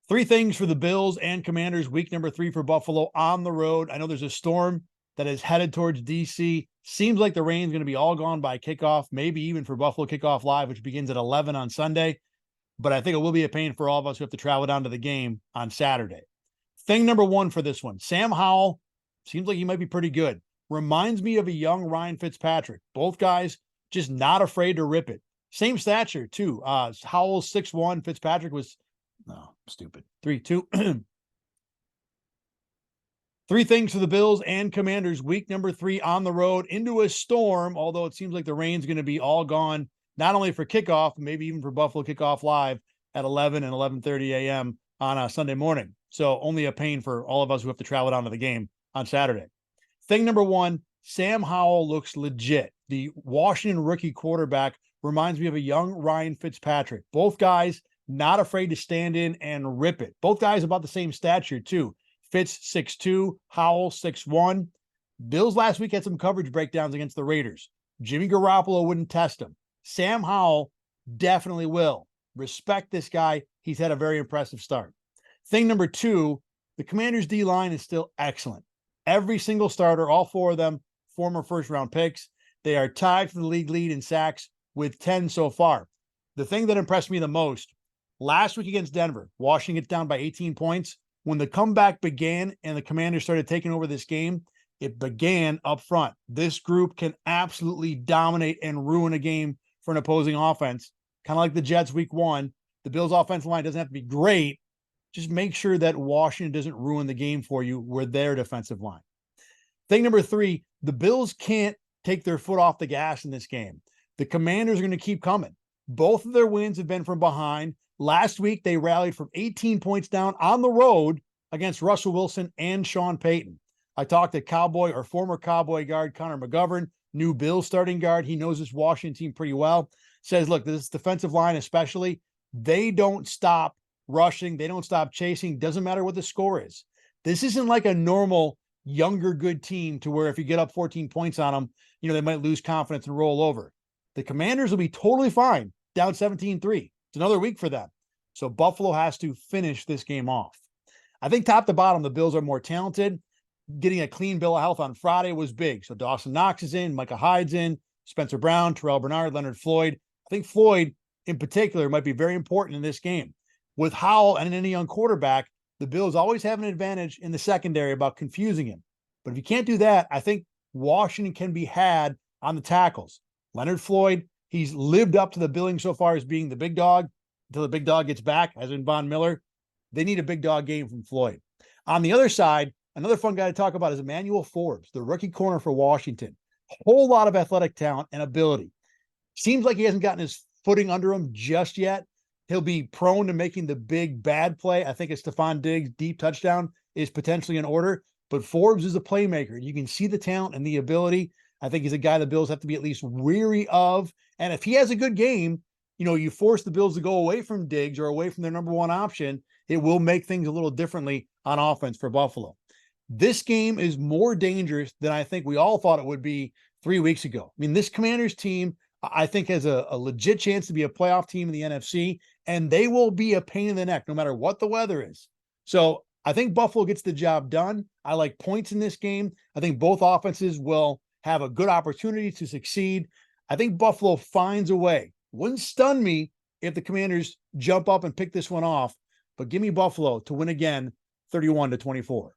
Three things for the Bills and Commanders, week number 3 for Buffalo on the road. I know there's a storm that is headed towards DC. Seems like the rain's going to be all gone by kickoff, maybe even for Buffalo Kickoff Live, which begins at 11 on Sunday. But I think it will be a pain for all of us who have to travel down to the game on Saturday. Thing number one for this one, Sam Howell seems like he might be pretty good. Reminds me of a young Ryan Fitzpatrick. Both guys just not afraid to rip it. Same stature, too. Howell's 6'1", Fitzpatrick was stupid. 3'2". Three things for the Bills and Commanders, week number 3 on the road into a storm, although it seems like the rain's going to be all gone, not only for kickoff, maybe even for Buffalo Kickoff Live at 11 and 11:30 a.m. on a Sunday morning. So only a pain for all of us who have to travel down to the game on Saturday. Thing number one, Sam Howell looks legit. The Washington rookie quarterback reminds me of a young Ryan Fitzpatrick. Both guys not afraid to stand in and rip it. Both guys about the same stature, too. Fitz 6'2", Howell 6'1". Bills last week had some coverage breakdowns against the Raiders. Jimmy Garoppolo wouldn't test him. Sam Howell definitely will. Respect this guy. He's had a very impressive start. Thing number two, the Commanders' D-line is still excellent. Every single starter, all 4 of them, former first-round picks. They are tied for the league lead in sacks with 10 so far. The thing that impressed me the most, last week against Denver, Washington gets down by 18 points. When the comeback began and the Commanders started taking over this game, it began up front. This group can absolutely dominate and ruin a game for an opposing offense. Kind of like the Jets week 1. The Bills' offensive line doesn't have to be great. Just make sure that Washington doesn't ruin the game for you with their defensive line. Thing number 3, the Bills can't take their foot off the gas in this game. The Commanders are going to keep coming. Both of their wins have been from behind. Last week, they rallied from 18 points down on the road against Russell Wilson and Sean Payton. I talked to former Cowboy guard Connor McGovern, new Bills starting guard. He knows this Washington team pretty well. Says, look, this defensive line especially, they don't stop rushing. They don't stop chasing. Doesn't matter what the score is. This isn't like a normal younger good team to where if you get up 14 points on them, they might lose confidence and roll over. The Commanders will be totally fine, down 17-3. It's another week for them. So Buffalo has to finish this game off. I think top to bottom, the Bills are more talented. Getting a clean bill of health on Friday was big. So Dawson Knox is in, Micah Hyde's in, Spencer Brown, Terrell Bernard, Leonard Floyd. I think Floyd in particular might be very important in this game. With Howell and any young quarterback, the Bills always have an advantage in the secondary about confusing him. But if you can't do that, I think Washington can be had on the tackles. Leonard Floyd, he's lived up to the billing so far as being the big dog until the big dog gets back, as in Von Miller. They need a big dog game from Floyd. On the other side, another fun guy to talk about is Emmanuel Forbes, the rookie corner for Washington. Whole lot of athletic talent and ability. Seems like he hasn't gotten his footing under him just yet. He'll be prone to making the big bad play. I think a Stephon Diggs deep touchdown is potentially in order, but Forbes is a playmaker. You can see the talent and the ability. I think he's a guy the Bills have to be at least weary of. And if he has a good game, you force the Bills to go away from Diggs or away from their number one option, it will make things a little differently on offense for Buffalo. This game is more dangerous than I think we all thought it would be 3 weeks ago. I mean, this Commanders team, I think, has a legit chance to be a playoff team in the NFC, and they will be a pain in the neck no matter what the weather is. So I think Buffalo gets the job done. I like points in this game. I think both offenses will have a good opportunity to succeed. I think Buffalo finds a way. Wouldn't stun me if the Commanders jump up and pick this one off, but give me Buffalo to win again 31-24.